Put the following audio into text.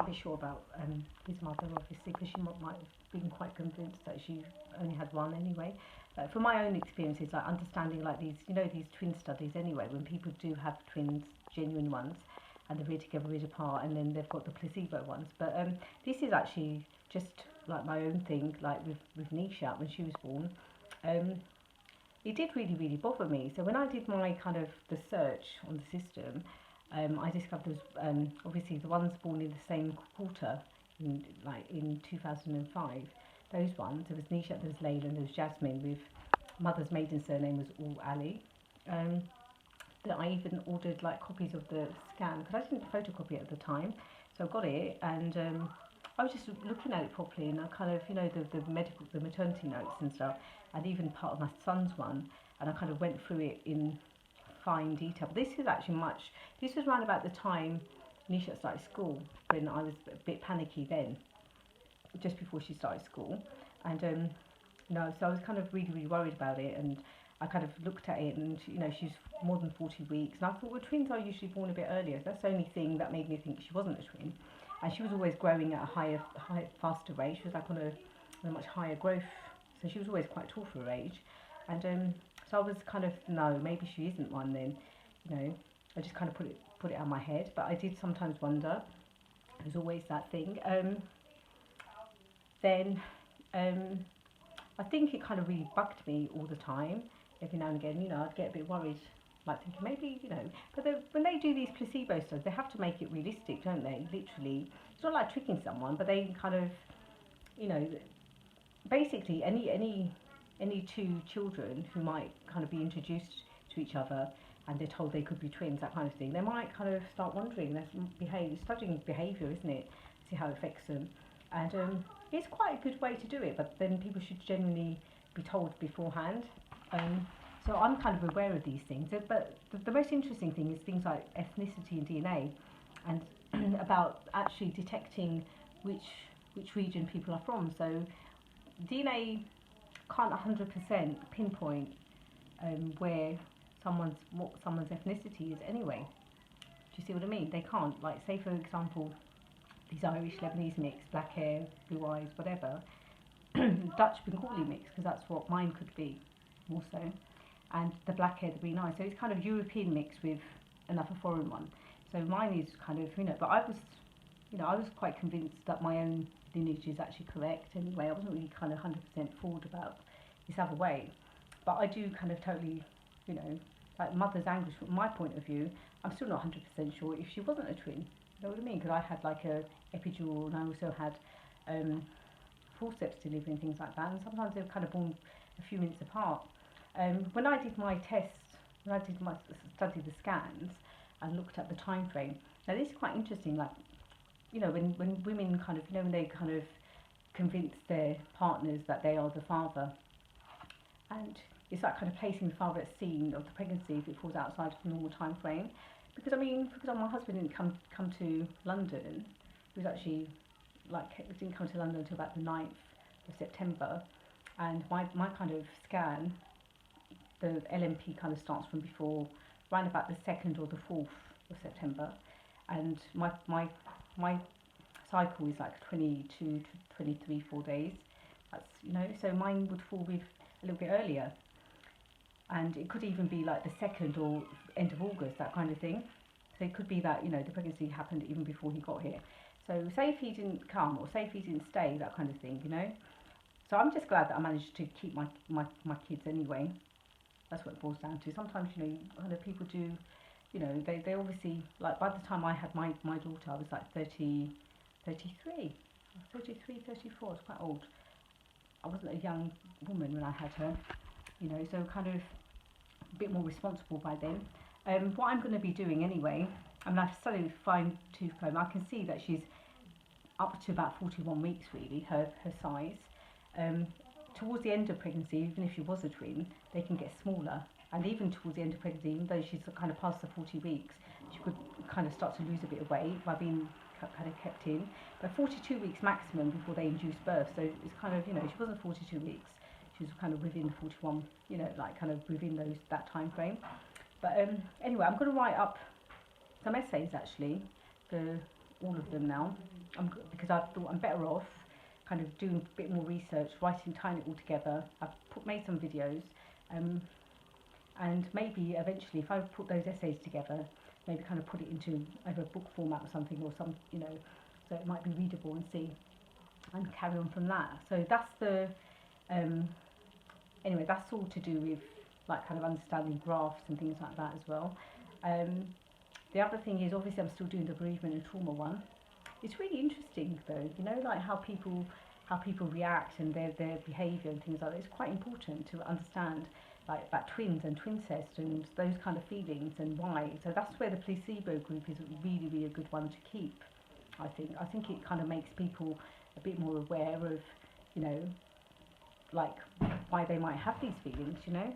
be sure about his mother, obviously, because she might have been quite convinced that she only had one anyway. But from my own experiences, like understanding like these, you know, these twin studies anyway, when people do have twins, genuine ones, and they're read together, read apart, and then they've got the placebo ones. But this is actually just like my own thing, like with Nisha when she was born. Um, it did really bother me. So when I did my kind of the search on the system, I discovered there was obviously the ones born in the same quarter, in 2005. Those ones, there was Nisha, there was Layla, and there was Jasmine. With mother's maiden surname was all Ali. Um, that I even ordered like copies of the scan because I didn't photocopy it at the time, so I got it and I was just looking at it properly and I kind of, you know, the maternity notes and stuff, and even part of my son's one, and I kind of went through it in fine detail. But this is actually much. This was around about the time Nisha started school, when I was a bit panicky then, just before she started school, and no, so I was kind of really worried about it, and I kind of looked at it, and you know, she's more than 40 weeks, and I thought, well, twins are usually born a bit earlier. That's the only thing that made me think she wasn't a twin, and she was always growing at a faster rate. She was like on a much higher growth, so she was always quite tall for her age, and so I was kind of no, maybe she isn't one then, you know. I just kind of put it out of my head, but I did sometimes wonder. There's always that thing. Then I think it kind of really bugged me all the time. Every now and again, you know, I'd get a bit worried, like thinking maybe, you know. But when they do these placebo studies, they have to make it realistic, don't they? Literally, it's not like tricking someone, but they kind of, you know, basically any two children who might kind of be introduced to each other and they're told they could be twins, that kind of thing, they might kind of start wondering. That's studying behaviour, isn't it? See how it affects them, and it's quite a good way to do it. But then people should generally be told beforehand. Um, so I'm kind of aware of these things. But the most interesting thing is things like ethnicity and DNA, and about actually detecting which region people are from. So DNA can't 100% pinpoint where what someone's ethnicity is anyway. Do you see what I mean? They can't. Like, say for example, these Irish Lebanese mix, black hair, blue eyes, whatever, Dutch Bengali mix, because that's what mine could be, also, and the black hair, the green eyes. So it's kind of European mix with another foreign one. So mine is kind of, you know, but I was quite convinced that my own lineage is actually correct anyway. I wasn't really kind of 100% fooled about this other way. But I do kind of totally, you know, like mother's anguish from my point of view, I'm still not 100% sure if she wasn't a twin. You know what I mean? Because I had like a epidural, and I also had um, forceps delivery and things like that. And sometimes they're kind of born a few minutes apart. When I did my test, when I did my study the scans and looked at the time frame, now this is quite interesting. Like, you know, when women kind of, you know, when they kind of convince their partners that they are the father, and it's that kind of placing the father at scene of the pregnancy if it falls outside of the normal time frame. Because I mean, for example, my husband didn't come to London. He was actually like didn't come to London until about the 9th of September, and my kind of scan, the LMP kind of starts from before, around about the 2nd or the 4th of September, and my cycle is like 22 to 23 4 days. That's, you know, so mine would fall with a little bit earlier, and it could even be like the 2nd or end of August, that kind of thing. So it could be that, you know, the pregnancy happened even before he got here. So say if he didn't come, or say if he didn't stay, that kind of thing, you know. So I'm just glad that I managed to keep my kids anyway. That's what it boils down to. Sometimes, you know, kind of people do, you know, they obviously, like by the time I had my daughter, I was like 30, 33, 33, 34, I was quite old. I wasn't a young woman when I had her, you know, so kind of a bit more responsible by then. What I'm going to be doing anyway, I mean, I've studied with fine tooth comb. I can see that she's up to about 41 weeks, really, her size. Um, Towards the end of pregnancy, even if she was a twin, they can get smaller. And even towards the end of pregnancy, even though she's kind of past the 40 weeks, she could kind of start to lose a bit of weight by being kind of kept in. But 42 weeks maximum before they induce birth. So it's kind of, you know, she wasn't 42 weeks. She was kind of within 41, you know, like kind of within that time frame. But anyway, I'm going to write up some essays actually, for all of them now. because I thought I'm better off kind of doing a bit more research, writing, tying it all together. I've made some videos, um, and maybe eventually, if I put those essays together, maybe kind of put it into either a book format or something, or some, you know, so it might be readable and see, and carry on from that. So that's the, anyway, that's all to do with like kind of understanding graphs and things like that as well. Um, the other thing is obviously I'm still doing the bereavement and trauma one. It's really interesting though, you know, like how people react and their behaviour and things like that. It's quite important to understand like about twins and twincest and those kind of feelings and why. So that's where the placebo group is really a good one to keep. I think. I think it kind of makes people a bit more aware of, you know, like why they might have these feelings, you know.